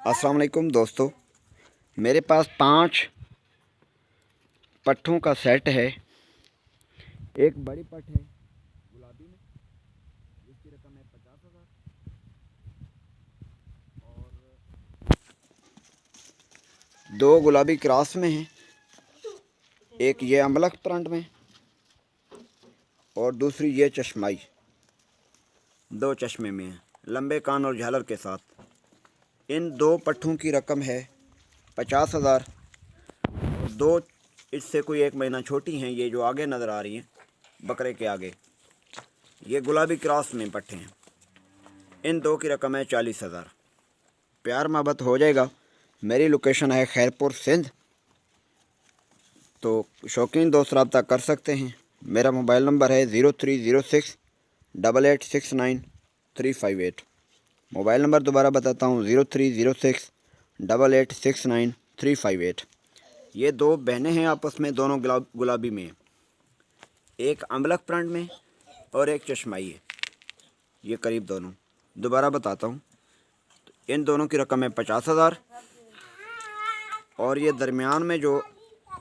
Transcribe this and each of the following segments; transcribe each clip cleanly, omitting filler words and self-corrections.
अस्सलाम वालेकुम दोस्तों, मेरे पास 5 पट्ठों का सेट है। एक बड़ी पट्ठ है गुलाबी में, जिसकी रकम है 50,000। और 2 गुलाबी क्रॉस में हैं, एक ये अमलक प्रिंट में और दूसरी ये चश्माई। 2 चश्मे में हैं, लंबे कान और झालर के साथ। इन 2 पट्ठों की रकम है 50,000। 2 इससे कोई 1 महीना छोटी हैं, ये जो आगे नज़र आ रही हैं बकरे के आगे, ये गुलाबी क्रॉस में पट्ठे हैं। इन 2 की रकम है 40,000। प्यार मोहब्बत हो जाएगा। मेरी लोकेशन है खैरपुर सिंध, तो शौकीन दोस्त रब्ता कर सकते हैं। मेरा मोबाइल नंबर है 03068869 358। मोबाइल नंबर दोबारा बताता हूँ 03068869 358। ये 2 बहनें हैं आपस में, दोनों गुलाबी में, एक अमलक प्रिंट में और एक चश्माई है। ये करीब दोनों, दोबारा बताता हूँ, इन दोनों की रकम है 50,000। और ये दरमियान में जो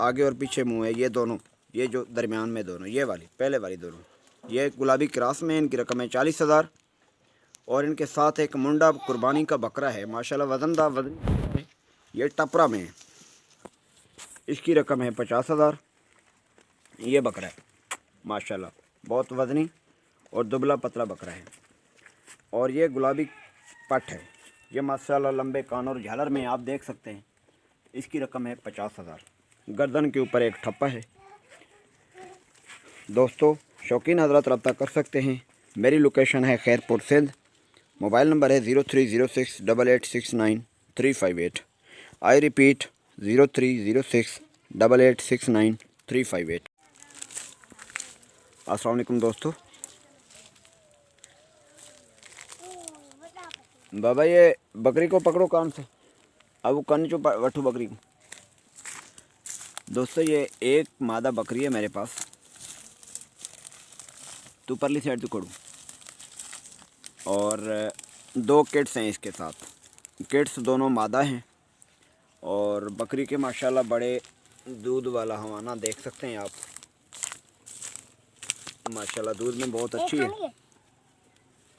आगे और पीछे मुंह है, ये दोनों, ये जो दरमियान में दोनों, ये वाली पहले वाली दोनों, ये गुलाबी क्रॉस में, इनकी रकम है 40,000। और इनके साथ एक मुंडा कुर्बानी का बकरा है, माशाल्लाह वज़नदार वज़न, ये टपरा में है, इसकी रकम है 50,000। ये बकरा है माशाल्लाह बहुत वज़नी और दुबला पतला बकरा है। और ये गुलाबी पट है, ये माशाल्लाह लंबे कान और झालर में आप देख सकते हैं। इसकी रकम है 50,000। गर्दन के ऊपर एक ठप्पा है। दोस्तों शौकीन हजरत रब्ता कर सकते हैं। मेरी लोकेशन है खैरपुर सिंध। मोबाइल नंबर है 03068869 358। I repeat 03068869 358। अस्सलाम वालेकुम दोस्तों। बाबा ये बकरी को पकड़ो कान से, अब वो कान चो वठू बकरी को। दोस्तों ये एक मादा बकरी है मेरे पास, तू परली साइड तो कड़ू, और 2 किड्स हैं इसके साथ। किड्स दोनों मादा हैं और बकरी के माशाल्लाह बड़े दूध वाला हवाना देख सकते हैं आप, माशाल्लाह दूध में बहुत अच्छी है।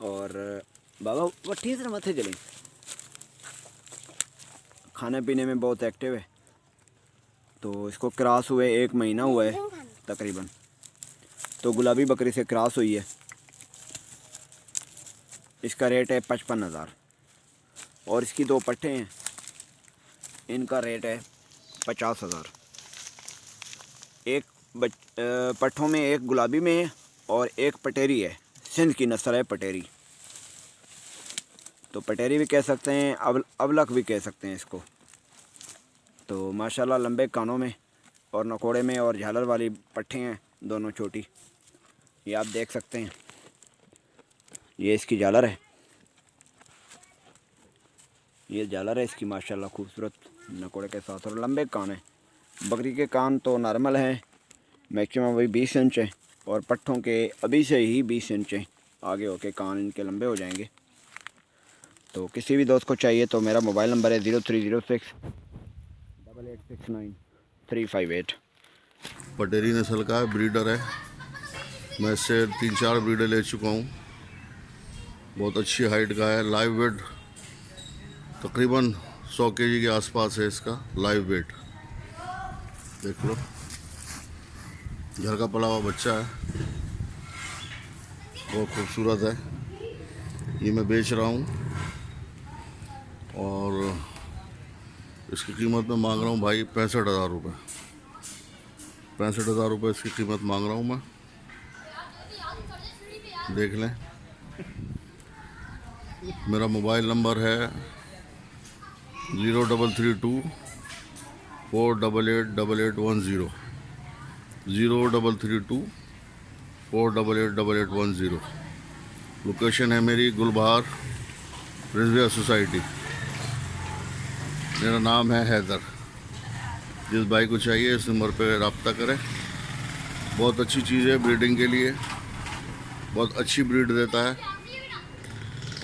और बाबा वठी से मथे चलें, खाने पीने में बहुत एक्टिव है। तो इसको क्रॉस हुए 1 महीना हुआ है तकरीबन, तो गुलाबी बकरी से क्रॉस हुई है। इसका रेट है 55,000। और इसकी 2 पट्ठे हैं, इनका रेट है 50,000। एक पट्ठों में एक गुलाबी में है और एक पटेरी है, सिंध की नस्ल है पटेरी। तो पटेरी भी कह सकते हैं, अबलक भी कह सकते हैं इसको। तो माशाल्लाह लंबे कानों में और नकोड़े में और झालर वाली पट्ठे हैं दोनों छोटी, ये आप देख सकते हैं। ये इसकी झालर है, ये झालर है इसकी माशाल्लाह खूबसूरत नकोड़े के साथ, और लंबे कान है। बकरी के कान तो नॉर्मल हैं, मैक्सिमम वही 20 इंच है, और पट्ठों के अभी से ही 20 इंच हैं, आगे होके कान इनके लंबे हो जाएंगे। तो किसी भी दोस्त को चाहिए तो मेरा मोबाइल नंबर है 03068869 358। पटेरी नस्ल का ब्रीडर है, मैं इससे 3-4 ब्रीडर ले चुका हूँ। बहुत अच्छी हाइट का है। लाइव वेट तकरीबन 100 kg के आसपास है इसका लाइव वेट, देख लो। घर का पला हुआ बच्चा है, बहुत खूबसूरत है। ये मैं बेच रहा हूँ और इसकी कीमत मैं मांग रहा हूँ भाई 65,000 रुपये। 65,000 रुपये इसकी कीमत मांग रहा हूँ मैं, देख लें। मेरा मोबाइल नंबर है 0332 4888810 0332 4888810। लोकेशन है मेरी गुलबहार रिजविया सोसाइटी। मेरा नाम है हैदर। जिस भाई को चाहिए इस नंबर पे रब्ता करें। बहुत अच्छी चीज़ है ब्रीडिंग के लिए, बहुत अच्छी ब्रीड देता है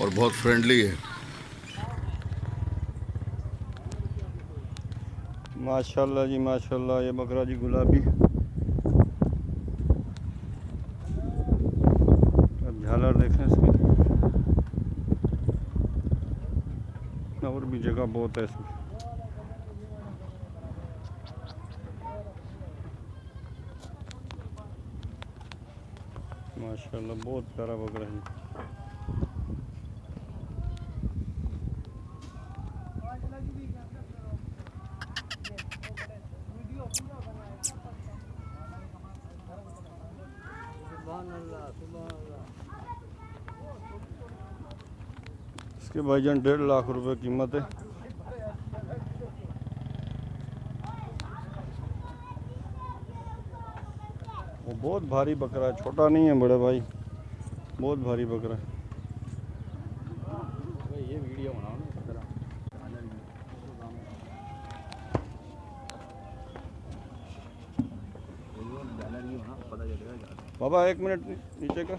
और बहुत फ्रेंडली है। माशाल्लाह जी माशाल्लाह। ये बकरा जी गुलाबी। अब झालर देखें इसकी, और भी जगह बहुत है इसमें। माशाल्लाह बहुत प्यारा बकरा है। इसके भाईजान 1.5 लाख रुपए कीमत है। वो बहुत भारी बकरा है, छोटा नहीं है बड़े भाई, बहुत भारी बकरा है। ये वीडियो बनाओ ना बकरा। बाबा 1 मिनट नीचे कर।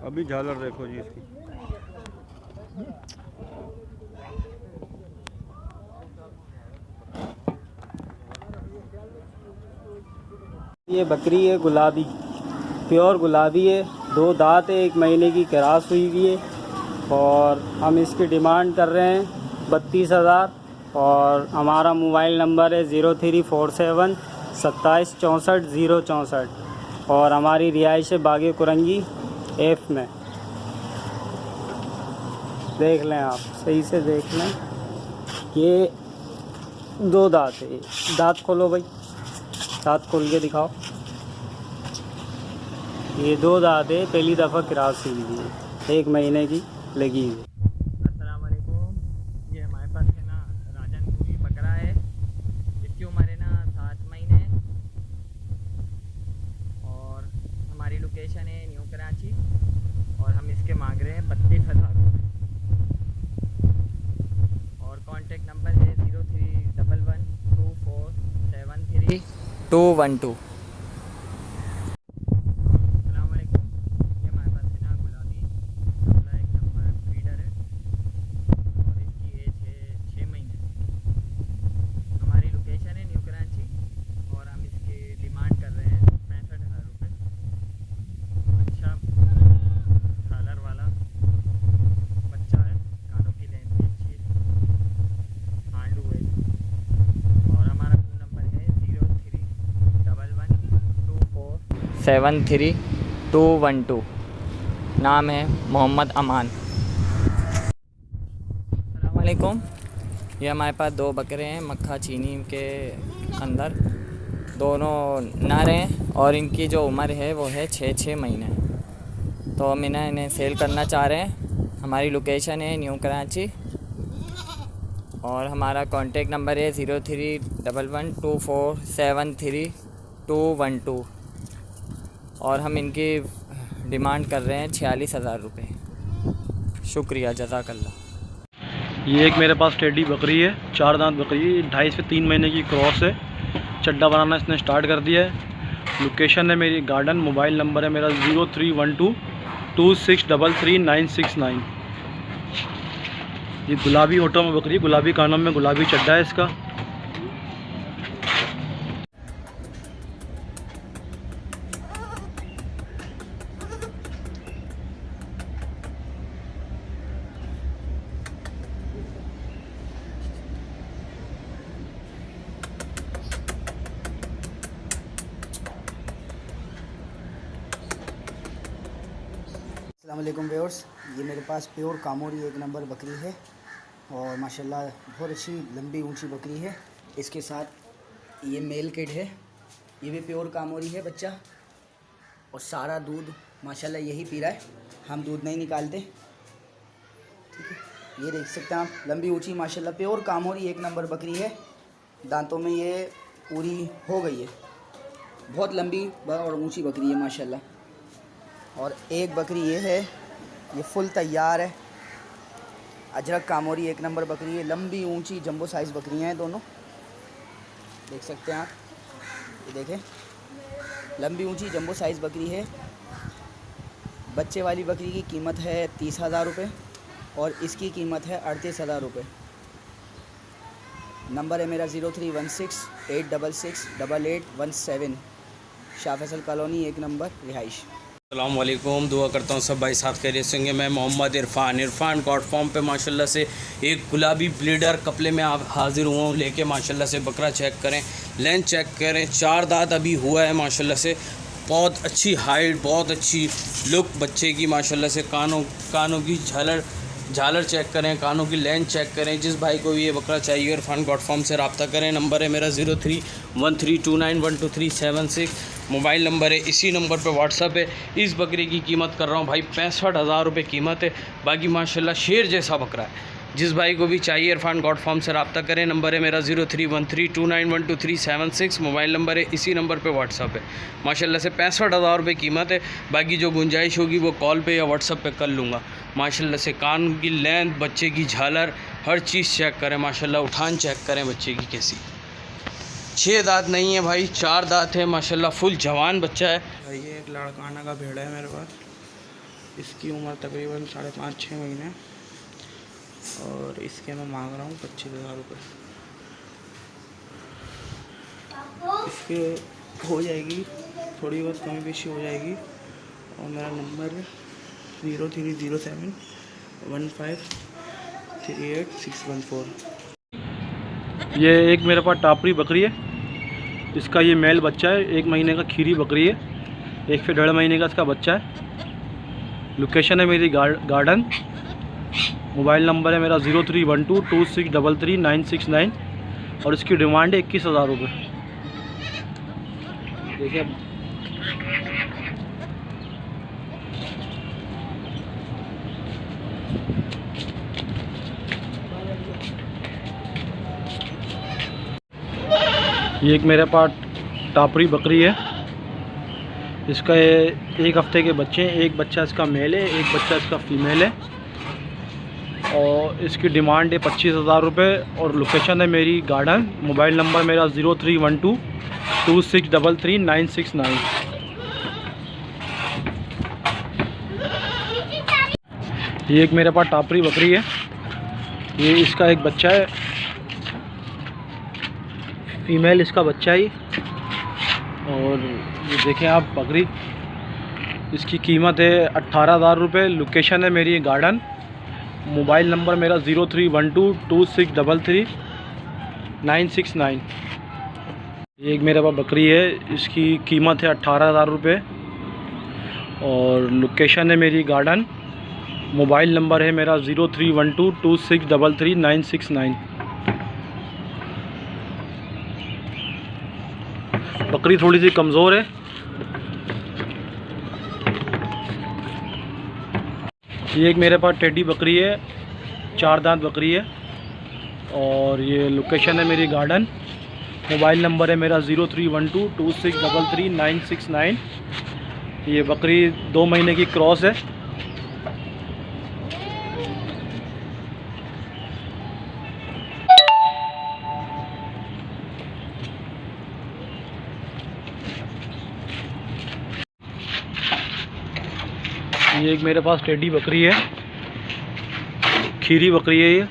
अभी झालर देखो जी इसकी। ये बकरी है गुलाबी, प्योर गुलाबी है, 2 दांत है, 1 महीने की क्रॉस हुई हुई है। और हम इसकी डिमांड कर रहे हैं 32,000। और हमारा मोबाइल नंबर है 0347 27 64 064। और हमारी रिहाइश है बागे कुरंगी एफ में। देख लें आप, सही से देख लें। ये 2 दांत है। दांत खोलो भाई, दांत खोल के दिखाओ। ये 2 दांत है, पहली दफ़ा क्रॉस हुई है, 1 महीने की लगी हुई। अस्सलाम वालेकुम। ये हमारे पास है ना राजनपुरी बकरा है। इसकी उम्र है ना 7 महीने। और हमारी लोकेशन है न्यू कराची। और हम इसके मांग रहे हैं 32,000 रुपये। और कॉन्टेक्ट नंबर है 0311 2473 212। सेवन 3212। नाम है मोहम्मद अमान। अस्सलाम वालेकुम। ये हमारे पास 2 बकरे हैं मक्खा चीनी के अंदर, दोनों नर हैं। और इनकी जो उम्र है वो है 6 महीने। तो हम इन्हें सेल करना चाह रहे हैं। हमारी लोकेशन है न्यू कराची। और हमारा कॉन्टेक्ट नंबर है 0311 2473 212। और हम इनकी डिमांड कर रहे हैं 46,000 रुपये। शुक्रिया, जज़ाकल्लाह। ये एक मेरे पास टेडी बकरी है, 4 दांत बकरी, 2.5 से 3 महीने की क्रॉस है। चड्डा बनाना इसने स्टार्ट कर दिया है। लोकेशन है मेरी गार्डन। मोबाइल नंबर है मेरा 0312 2633 969। ये गुलाबी ऑटो में बकरी, गुलाबी कानों में गुलाबी चड्डा है इसका। अस्सलाम वालेकुम व्यूअर्स। ये मेरे पास प्योर कामोरी 1 नंबर बकरी है। और माशाल्लाह बहुत अच्छी लंबी ऊंची बकरी है। इसके साथ ये मेल किड है, ये भी प्योर कामोरी है बच्चा। और सारा दूध माशाल्लाह यही पी रहा है, हम दूध नहीं निकालते। ठीक है, ये देख सकते हैं आप, लंबी ऊंची माशाल्लाह प्योर कामोरी 1 नंबर बकरी है। दांतों में ये पूरी हो गई है, बहुत लंबी और ऊंची बकरी है माशाल्लाह। और एक बकरी ये है, ये फुल तैयार है। अजरक कामोरी 1 नंबर बकरी है, लंबी ऊंची जंबो साइज़ बकरियां हैं दोनों, देख सकते हैं आप। ये देखें, लंबी ऊंची जंबो साइज़ बकरी है। बच्चे वाली बकरी की कीमत है 30,000 रुपये। और इसकी कीमत है 38,000 रुपये। नंबर है मेरा 0316-866-8817, शाह फैसल कॉलोनी 1 नंबर, रिहाइश। अस्सलामुअलैकुम, दुआ करता हूँ सब भाई साथ खैरियत से होंगे। मैं मोहम्मद इरफान गॉड फॉर्म पे माशाल्लाह से एक गुलाबी ब्लीडर कपले में आप हाज़िर हुआ हूँ लेके। माशाल्लाह से बकरा चेक करें, लेंथ चेक करें, 4 दांत अभी हुआ है माशाल्लाह से। बहुत अच्छी हाइट, बहुत अच्छी लुक बच्चे की माशाल्लाह से। कानों की झालर चेक करें, कानों की लेंथ चेक करें। जिस भाई को भी ये बकरा चाहिए इरफान गॉड फॉर्म से रब्ता करें। नंबर है मेरा 0313291236, मोबाइल नंबर है, इसी नंबर पे व्हाट्सअप है। इस बकरे की कीमत कर रहा हूँ भाई 65,000 रुपये कीमत है। बाकी माशाल्लाह शेर जैसा बकरा है। जिस भाई को भी चाहिए इरफान गॉड फॉर्म से रब्ता करें। नंबर है मेरा 0313291236, मोबाइल नंबर है, इसी नंबर पे व्हाट्सअप है। माशाल्लाह से 65,000 रुपये कीमत है। बाकी जो गुंजाइश होगी वो कॉल पे या व्हाट्सअप पे कर लूँगा। माशाल्लाह से कान की लेंथ, बच्चे की झालर, हर चीज़ चेक करें। माशाल्लाह उठान चेक करें बच्चे की कैसी। 6 दांत नहीं है भाई, 4 दांत है माशाल्लाह, फुल जवान बच्चा है। भाई ये एक लड़काना का भेड़ा है मेरे पास। इसकी उम्र तकरीबन 5.5-6 महीने और इसके मैं मांग रहा हूँ 25,000 रुपये। इसके हो जाएगी, थोड़ी बहुत कमी पेशी हो जाएगी। और मेरा नंबर 03071538 614। ये एक मेरे पास टापरी बकरी है। इसका ये मेल बच्चा है, 1 महीने का खीरी बकरी है। 1 से 1.5 महीने का इसका बच्चा है। लोकेशन है मेरी गार्डन। मोबाइल नंबर है मेरा 031226333969 और इसकी डिमांड है 21,000 रुपये। देखिए ये एक मेरे पास टापरी बकरी है। इसका 1 हफ्ते के बच्चे हैं। एक बच्चा इसका मेल है, एक बच्चा इसका फीमेल है और इसकी डिमांड है 25,000 रुपये और लोकेशन है मेरी गार्डन। मोबाइल नंबर मेरा 031226333969। ये एक मेरे पास टापरी बकरी है। ये इसका एक बच्चा है, फीमेल इसका बच्चा ही। और ये देखें आप बकरी, इसकी कीमत है 18,000 रुपये। लोकेशन है मेरी गार्डन। मोबाइल नंबर मेरा 031226333969। ये एक मेरे पास बकरी है, इसकी कीमत है 18,000 रुपये और लोकेशन है मेरी गार्डन। मोबाइल नंबर है मेरा 031226333969। बकरी थोड़ी सी कमज़ोर है। ये एक मेरे पास टेडी बकरी है, 4 दांत बकरी है और ये लोकेशन है मेरी गार्डन। मोबाइल नंबर है मेरा 031226333969। ये बकरी 2 महीने की क्रॉस है। ये एक मेरे पास टेडी बकरी है, खीरी बकरी है।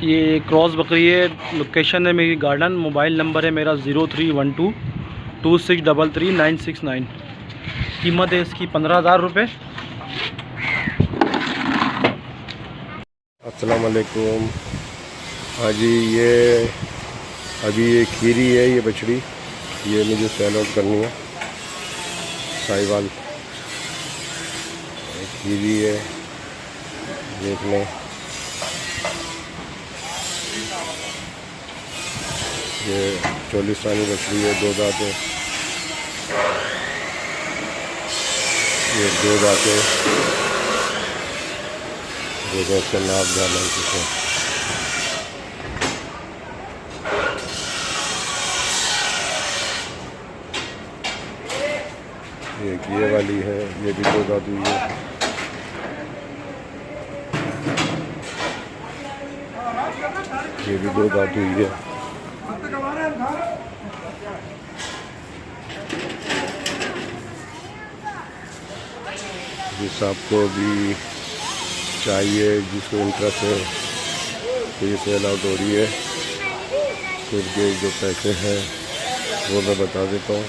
ये क्रॉस बकरी है। लोकेशन है मेरी गार्डन। मोबाइल नंबर है मेरा 031226333969। कीमत है इसकी 15,000 रुपये। अस्सलाम वालेकुम। हाँ जी, ये अभी ये खीरी है, ये बछड़ी, ये मुझे सेल आउट करनी है। साहिवाल खीरी है, देख लें। ये चोलिस्तानी बछड़ी है, 2 दांत है। ये 2 दांत है। देखो इसका नाप डाला है। ये वाली है, ये भी 2 दांत हुई है। ये भी 2 दांत हुई है। जिस आपको भी चाहिए, जिसको इंटरेस्ट है तो ये सेल आउट हो रही है। तो इनके जो पैसे हैं वो मैं बता देता हूँ।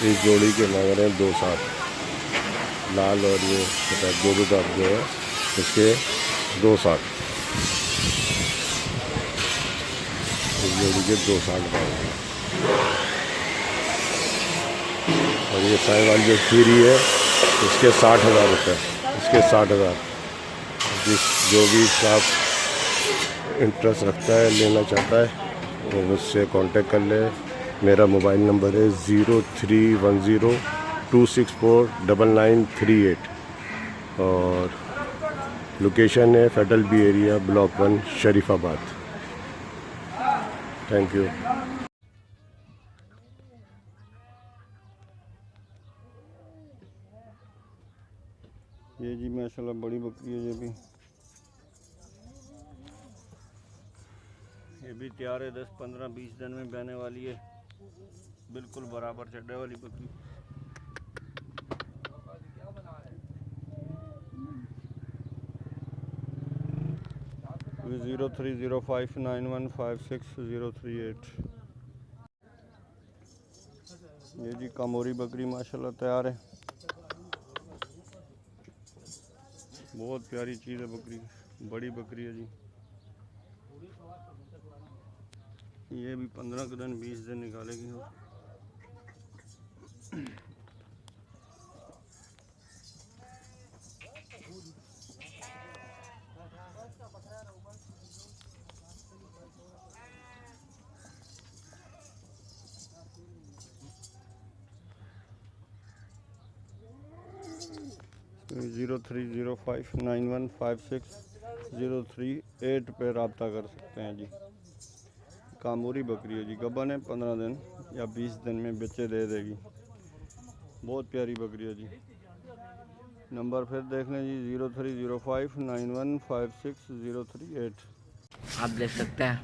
इस जोड़ी के मांग रहे हैं 260, लाल और ये सफ़ेद दो दांत जो है इसके 260, इस जोड़ी के 260 मांग रहे हैं। और ये साहिवाल जो खीरी है इसके 60,000 रुपये, इसके 60,000। जो भी स्टाफ इंटरेस्ट रखता है, लेना चाहता है, वो मुझसे कांटेक्ट कर ले। मेरा मोबाइल नंबर है 031026499938 और लोकेशन है federal B area, block 1, Sharifabad. Thank you. ये जी माशाल्लाह बड़ी बकरी है। ये भी तैयार है, 10, 15, 20 दिन में बहने वाली है। बिल्कुल बराबर चढ़ने वाली बकरी। ये 030591560338। ये जी कामोरी बकरी माशाल्लाह तैयार है। बहुत प्यारी चीज़ है बकरी, बड़ी बकरी है जी। ये भी 15 दिन 20 दिन निकालेगी। तो 030591560338 पे रब्ता कर सकते हैं जी। कामोरी बकरी है जी, गबन है, 15 दिन या 20 दिन में बच्चे दे देगी। बहुत प्यारी बकरी है जी। नंबर फिर देख लें जी, 030591560338। आप देख सकते हैं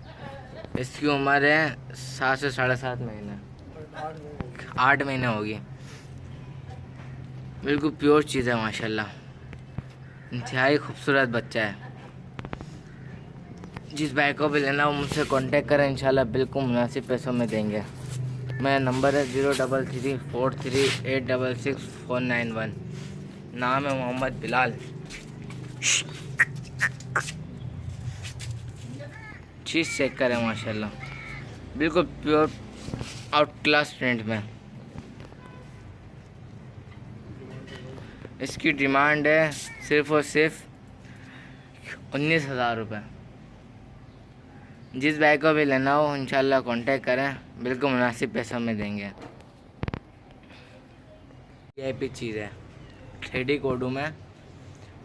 इसकी उम्र है 7 से 7.5 महीने, 8 महीने होगी। बिल्कुल प्योर चीज़ है माशाल्लाह। इंतहाई खूबसूरत बच्चा है। जिस भाई को भी लेना हो मुझसे कांटेक्ट करें, इंशाल्लाह बिल्कुल मुनासिब पैसों में देंगे। मेरा नंबर है 033438664991। नाम है मोहम्मद बिलाल। चीज़ चेक करें माशाल्लाह, बिल्कुल प्योर आउट क्लास प्रिंट में। इसकी डिमांड है सिर्फ़ और सिर्फ 19,000 रुपये। जिस भाई को भी लेना हो इंशाल्लाह कांटेक्ट करें, बिल्कुल मुनासिब पैसों में देंगे। VIP चीज़ है, 3D कोडू में,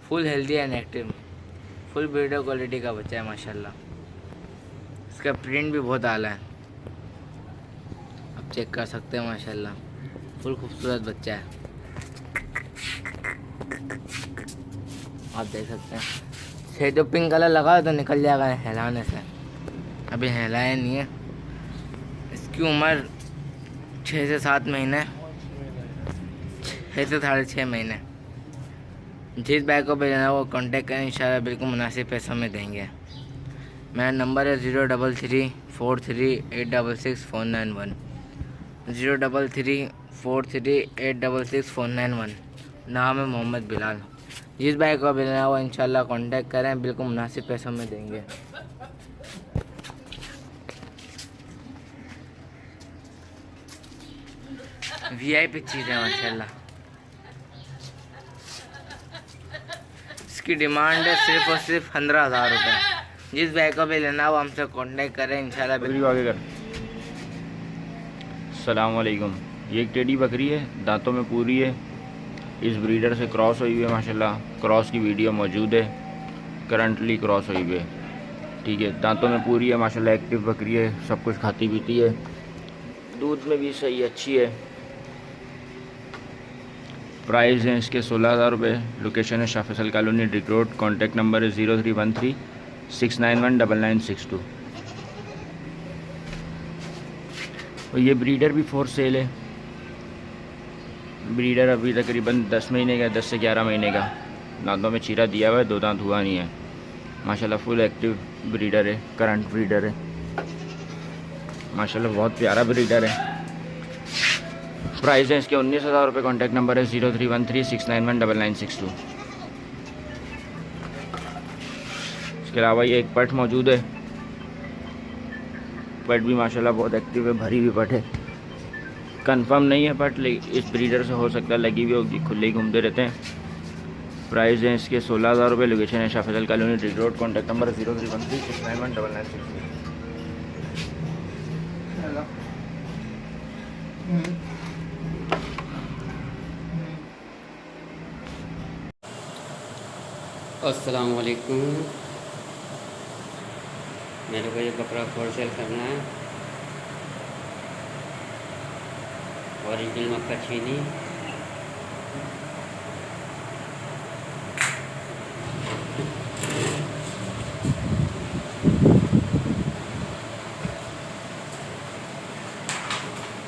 full healthy and active, full video quality का बच्चा है माशाल्लाह। इसका प्रिंट भी बहुत आला है, आप चेक कर सकते हैं माशाल्लाह। फुल खूबसूरत बच्चा है, आप देख सकते हैं। से जो पिंक कलर लगा है तो निकल जाएगा हिलाने से, अभी हिलाया नहीं है। इसकी उम्र 6 से 7 महीने, 6 से 6.5 महीने। जिस भाई को भी लेना वो कांटेक्ट करें, इंशाल्लाह बिल्कुल मुनासिब पैसों में देंगे। मेरा नंबर है 033438664991, 033438664991। नाम है मोहम्मद बिलाल। जिस भाई को भी लेना हो इंशाल्लाह कांटेक्ट करें, बिल्कुल मुनासिब पैसों में देंगे। VIP चीज़ है माशाल्लाह। इसकी डिमांड है सिर्फ और सिर्फ 15,000 रुपये। जिस भाई को भी लेना हो हमसे कांटेक्ट करें, इंशाल्लाह बिल्कुल। आगे कर। अस्सलाम वालेकुम। ये एक टेडी बकरी है, दांतों में पूरी है। इस ब्रीडर से क्रॉस हुई हुई है माशाल्लाह। क्रॉस की वीडियो मौजूद है, करंटली क्रॉस हुई हुई है। ठीक है, दांतों में पूरी है माशाल्लाह। एक्टिव बकरी है, सब कुछ खाती पीती है, दूध में भी सही अच्छी है। प्राइस है इसके 16,000 रुपये। लोकेशन है Shah Faisal colony, Dick road. Contact number है 0313691962। और ये ब्रीडर भी फॉर सेल है। ब्रीडर अभी तकरीबन 10 महीने का, 10 से 11 महीने का। दांतों में चीरा दिया हुआ है, 2 दांत हुआ नहीं है माशाल्लाह। फुल एक्टिव ब्रीडर है, करंट ब्रीडर है माशाल्लाह, बहुत प्यारा ब्रीडर है। प्राइस है इसके 19,000 रुपये। कॉन्टैक्ट नंबर है 0313691992। इसके अलावा ये एक पट मौजूद है, पट भी माशाल्लाह बहुत एक्टिव है, भरी हुई पट है। कंफर्म नहीं है पट, लेकिन इस ब्रीडर से हो सकता है लगी हुई होगी, खुले ही घूमते रहते हैं। प्राइस है इसके 16,000 रुपये। लोकेशन है Shah Faisal colony, ring road. Contact number है 0313691992। अस्सलाम वालेकुम। मेरे को ये कपड़ा होलसेल करना है। ओरिजिनल मक्का चीनी,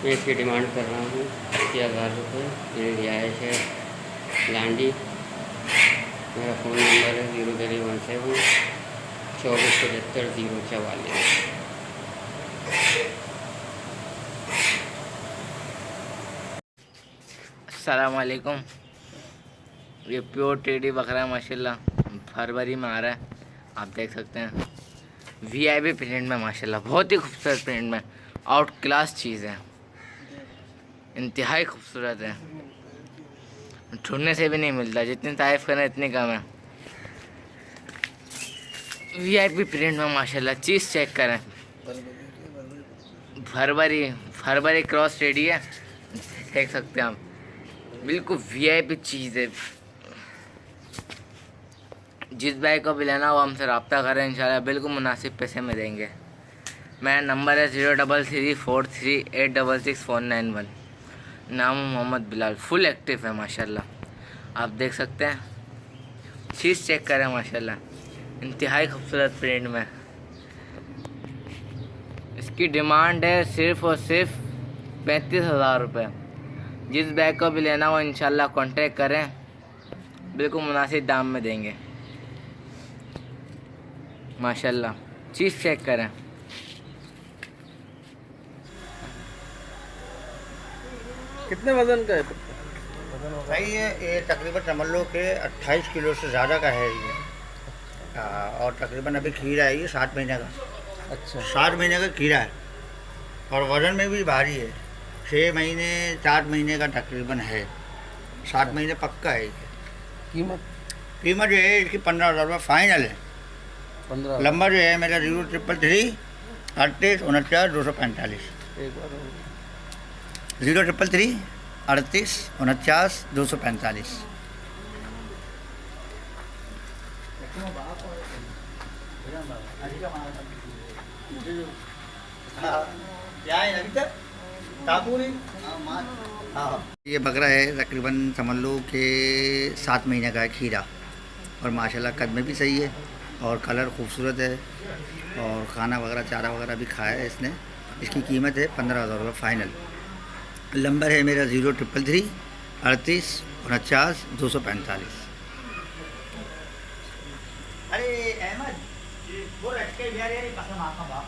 मैं इसकी डिमांड कर रहा हूँ 80,000 रुपये। मेरी रिहाइश है लांडी। मेरा फ़ोन नंबर है 0317 2475 044। अस्सलाम वालेकुम। ये प्योर टेडी बकरा माशाल्लाह फरवरी में आ रहा है, आप देख सकते हैं। वीआईपी प्रिंट में माशाल्लाह, बहुत ही खूबसूरत प्रिंट में, आउट क्लास चीज़ है, इंतहाई खूबसूरत है, ढूंढने से भी नहीं मिलता। जितनी तारीफ़ करें इतनी कम है। वीआईपी प्रिंट में माशाल्लाह, चीज़ चेक करें। फरवरी क्रॉस टेडी है, देख सकते हैं आप, बिल्कुल वीआईपी चीज़ है। जिस भाई को भी लेना हो हमसे रब्ता करें, इंशाल्लाह बिल्कुल मुनासिब पैसे में देंगे। मेरा नंबर है 0333486491। नाम मोहम्मद बिलाल। फुल एक्टिव है माशाल्लाह, आप देख सकते हैं। चीज़ चेक करें माशाल्लाह, इंतहाई खूबसूरत प्रिंट में। इसकी डिमांड है सिर्फ़ और सिर्फ 35,000 रुपये। जिस बैग को भी लेना हो इंशाल्लाह कांटेक्ट करें, बिल्कुल मुनासिब दाम में देंगे माशाल्लाह। चीज़ चेक करें। कितने वज़न का है? भाई ये तकरीबन समझ लो कि 28 किलो से ज़्यादा का है ये। और तकरीबन अभी खीरा है ये 7 महीने का। अच्छा, 7 महीने का खीरा है और वज़न में भी भारी है। 6 महीने 4 महीने का तकरीबन है। 7 महीने पक्का है ये। कीमत जो है इसकी 15,000 रुपये फाइनल है। 15। नंबर जो है मेरा 0333 38 49 245। 0333 38 49 245। ये बकरा है तकरीबन समझ लो कि 7 महीने का है खीरा और माशाल्लाह कद में भी सही है और कलर खूबसूरत है और खाना वगैरह चारा वगैरह भी खाया है इसने। इसकी कीमत है 15,000 रुपये फाइनल। नंबर है मेरा 0333 38 49 245। अरे अहमद वो रख के यार कसम आपका बाप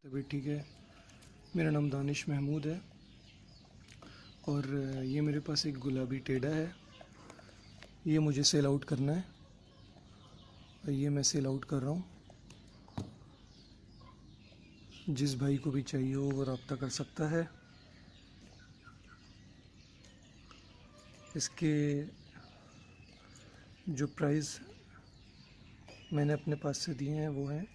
तभी ठीक है। मेरा नाम दानिश महमूद है और ये मेरे पास एक गुलाबी टेढ़ा है। ये मुझे सेल आउट करना है और ये मैं सेल आउट कर रहा हूँ। जिस भाई को भी चाहिए हो वो रब्ता कर सकता है। इसके जो प्राइस मैंने अपने पास से दिए हैं वो हैं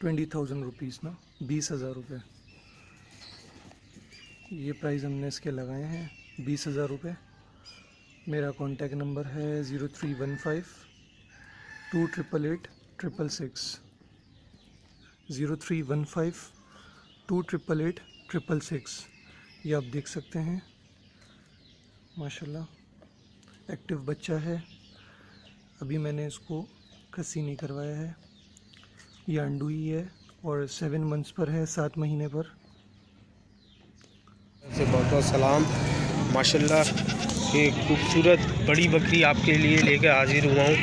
20,000 रुपीज़ ना, 20,000 रुपये। ये प्राइस हमने इसके लगाए हैं 20,000 रुपये। मेरा कॉन्टैक्ट नंबर है 0315 288 666 0315 288 666। ये आप देख सकते हैं माशाल्लाह एक्टिव बच्चा है। अभी मैंने इसको खस्सी नहीं करवाया है, ये अंडू ही है और 7 मंथ्स पर है, 7 महीने पर। से बहुत बहुत सलाम। माशाल्लाह ये खूबसूरत बड़ी बकरी आपके लिए लेकर हाजिर हुआ हूँ।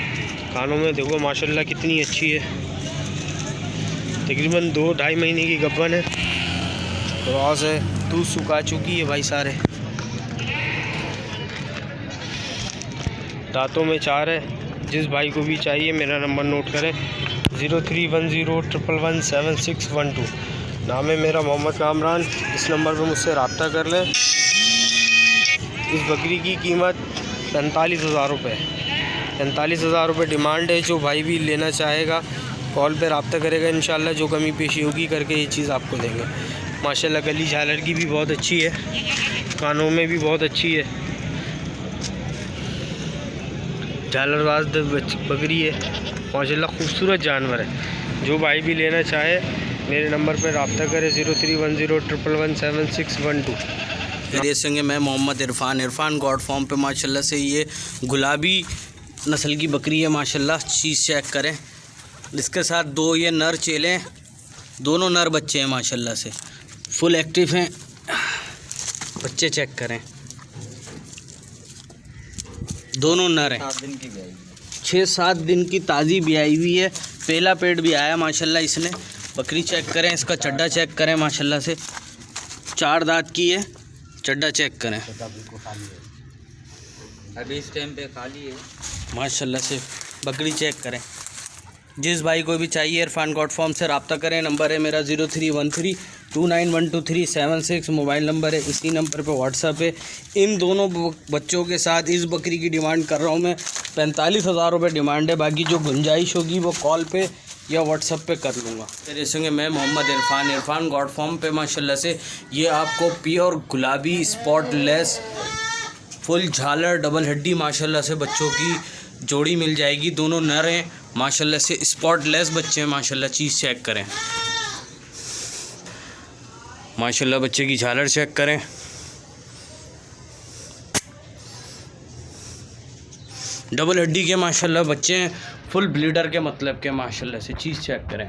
कानों में देखो माशाल्लाह कितनी अच्छी है। तकरीबन 2-2.5 महीने की गब्बन है, क्रॉस है, दूध सुखा चुकी है भाई सारे, दांतों में 4 है। जिस भाई को भी चाहिए मेरा नंबर नोट करें 031011176112। नाम है मेरा मोहम्मद कामरान। इस नंबर पर मुझसे रब्ता कर लें। इस बकरी की कीमत 45,000 रुपये 45,000 रुपये डिमांड है। जो भाई भी लेना चाहेगा कॉल पे रब्ता करेगा, इंशाल्लाह जो कमी पेशी होगी करके ये चीज़ आपको देंगे। माशाल्लाह गली झालर की भी बहुत अच्छी है, कानों में भी बहुत अच्छी है, झालरबाज बकरी है माशाल्लाह, खूबसूरत जानवर है। जो भाई भी लेना चाहे मेरे नंबर पर रब्ता करें 031011176112। मेरे संगे मैं मोहम्मद इरफान गॉड फॉर्म पे माशाल्लाह से ये गुलाबी नस्ल की बकरी है माशाल्लाह। चीज़ चेक करें, इसके साथ 2 ये नर चेले हैं, दोनों नर बच्चे हैं माशाल्लाह से, फुल एक्टिव हैं। बच्चे चेक करें, दोनों नर हैं, 6-7 दिन की ताज़ी ब्याई हुई है, पहला पेट भी आया माशाल्लाह इसने। बकरी चेक करें, इसका चड्डा चेक करें माशाल्लाह से, 4 दांत की है, चड्डा चेक करें, अभी इस टाइम पे खाली है माशाल्लाह से। बकरी चेक करें। जिस भाई को भी चाहिए इरफान गॉड फॉर्म से रब्ता करें। नंबर है मेरा 0313291237 मोबाइल नंबर है। इसी नंबर पे व्हाट्सअप है। इन दोनों बच्चों के साथ इस बकरी की डिमांड कर रहा हूँ मैं 45,000 रुपये डिमांड है। बाकी जो गुंजाइश होगी वो कॉल पे या व्हाट्सअप पे कर लूँगा। मेरे संगे मैं मोहम्मद इरफान गॉड फॉर्म पे माशाल्लाह से ये आपको प्योर गुलाबी स्पॉटलेस फुल झालर डबल हड्डी माशाल्लाह से बच्चों की जोड़ी मिल जाएगी। दोनों नर हैं माशाल्लाह से, स्पॉटलेस बच्चे हैं माशाल्लाह। चीज़ चेक करें माशाल्लाह, बच्चे की झालर चेक करें, डबल हड्डी के माशाल्लाह बच्चे हैं, फुल ब्लीडर के मतलब के माशाल्लाह से। चीज़ चेक करें,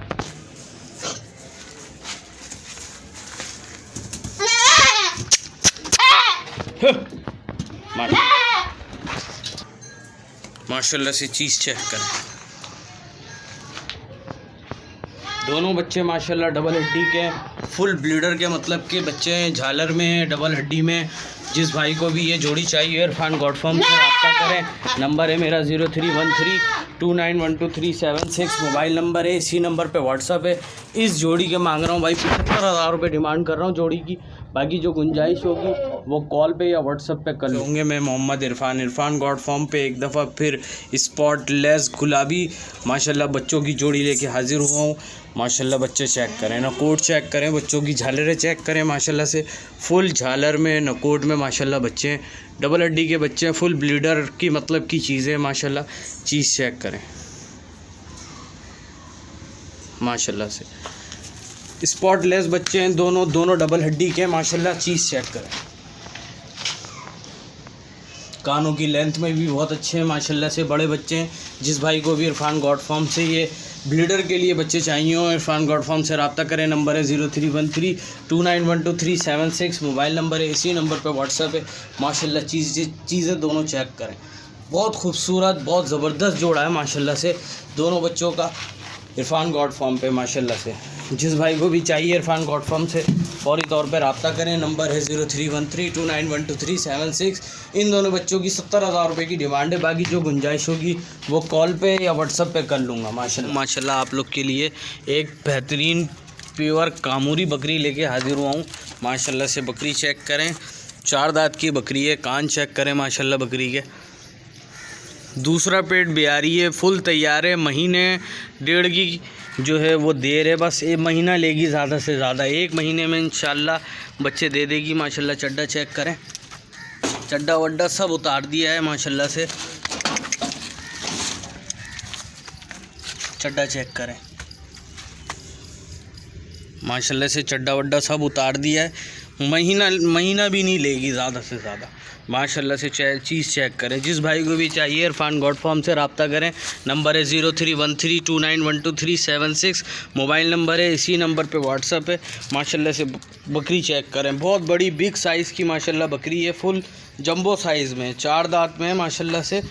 माशाल्लाह से चीज़ चेक करें। दोनों बच्चे माशाल्लाह डबल हड्डी के, फुल ब्लीडर के मतलब के बच्चे हैं, झालर में, डबल हड्डी में। जिस भाई को भी ये जोड़ी चाहिए इरफान गॉड फॉर्म से रब्ता करें। नंबर है मेरा 0313291237 मोबाइल नंबर है। इसी नंबर पे व्हाट्सअप है। इस जोड़ी के मांग रहा हूँ भाई 75,000 रुपये डिमांड कर रहा हूँ जोड़ी की। बाकी जो गुंजाइश होगी वो कॉल पे या व्हाट्सअप पे कर लूँगे। मैं मोहम्मद इरफान गॉड फॉर्म पे एक दफ़ा फिर स्पॉटलेस गुलाबी माशाल्लाह बच्चों की जोड़ी लेके हाजिर हुआ हूँ माशाल्लाह। बच्चे चेक करें, नकोट चेक करें, बच्चों की झालरें चेक करें माशाल्लाह से। फुल झालर में, नकोट में माशाल्लाह बच्चे हैं, डबल हड्डी के बच्चे हैं, फुल ब्लीडर की मतलब की चीज़ें माशाल्लाह। चीज़ चेक करें माशाल्लाह से, स्पॉटलेस बच्चे हैं, दोनों डबल हड्डी के माशाल्लाह। चीज़ चेक करें, कानों की लेंथ में भी बहुत अच्छे हैं माशाल्लाह से, बड़े बच्चे हैं। जिस भाई को भी इरफान गॉड फॉर्म से ये ब्लीडर के लिए बच्चे चाहिए हो इरफान गॉड फॉर्म से रब्ता करें। नंबर है 0313291237 मोबाइल नंबर है। इसी नंबर पर व्हाट्सअप है माशाल्लाह। चीज़ें दोनों चेक करें, बहुत खूबसूरत, बहुत ज़बरदस्त जोड़ा है माशाल्लाह से दोनों बच्चों का इरफान गॉड फॉर्म पे माशाल्लाह से। जिस भाई को भी चाहिए इरफान गॉड फॉर्म से फौरी तौर पर रब्ता करें। नंबर है 0313291237। इन दोनों बच्चों की 70,000 रुपये की डिमांड है। बाकी जो गुंजाइश होगी वो कॉल पे या व्हाट्सअप पे कर लूँगा माशाल्लाह। आप लोग के लिए एक बेहतरीन प्योर कामूरी बकरी लेके हाजिर हुआ हूँ माशाल्लाह से। बकरी चेक करें, 4 दांत की बकरी है, कान चेक करें माशाल्लाह बकरी के। दूसरा पेट बियारी है, फुल तैयार है, महीने 1.5 की जो है वो देर है, बस 1 महीना लेगी ज़्यादा से ज़्यादा। 1 महीने में इंशाल्लाह बच्चे दे देगी माशाल्लाह। चड्डा चेक करें, चड्डा वड्डा सब उतार दिया है माशाल्लाह से। चड्डा चेक करें माशाल्लाह से, चड्डा वड्डा सब उतार दिया है महीना भी नहीं लेगी ज़्यादा से ज़्यादा। माशाल्लाह से चीज़ चेक करें। जिस भाई को भी चाहिए इरफान गॉड फार्म से रब्ता करें। नंबर है 0313291236। मोबाइल नंबर है, इसी नंबर पे व्हाट्सअप है। माशाल्लाह से बकरी चेक करें, बहुत बड़ी बिग साइज़ की माशाल्लाह बकरी है, फुल जंबो साइज़ में, 4 दांत में माशाल्लाह से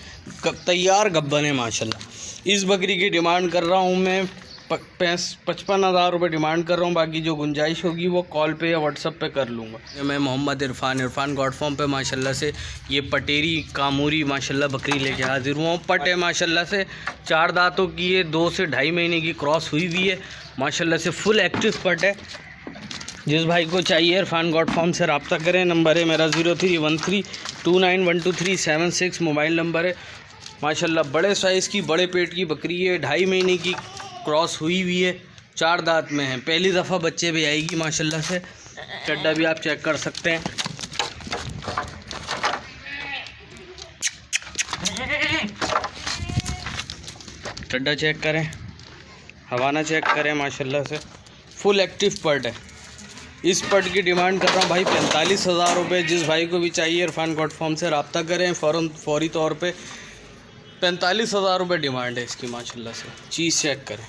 तैयार गब्बन है माशाल्लाह। इस बकरी की डिमांड कर रहा हूँ मैं 55,000 रुपये डिमांड कर रहा हूँ। बाकी जो गुंजाइश होगी वो कॉल पे या व्हाट्सअप पे कर लूँगा। मैं मोहम्मद इरफान गॉड फार्म पे माशाल्लाह से ये पटेरी कामूरी माशाल्लाह बकरी लेके हाजिर हुआ हूँ। पट है माशाल्लाह से 4 दांतों की है, 2 से 2.5 महीने की क्रॉस हुई हुई है माशाल्लाह से, फुल एक्टिव पट है। जिस भाई को चाहिए इरफान गॉड फार्म से रब्ता करें। नंबर है मेरा 0313291236। मोबाइल नंबर है। माशाल्लाह बड़े साइज़ की बड़े पेट की बकरी है, 2.5 महीने की क्रॉस हुई हुई है, 4 दांत में है, पहली दफ़ा बच्चे भी आएगी माशाल्लाह से। चड्डा भी आप चेक कर सकते हैं। चड्डा चेक करें, हवाना चेक करें, माशाल्लाह से फुल एक्टिव पट है। इस पट की डिमांड कर रहा हूँ भाई 45,000 रुपये। जिस भाई को भी चाहिए इरफान गॉड फार्म से रब्ता करें फौरी तौर पे। 45,000 रुपये डिमांड है इसकी माशाल्लाह से। चीज़ चेक करें।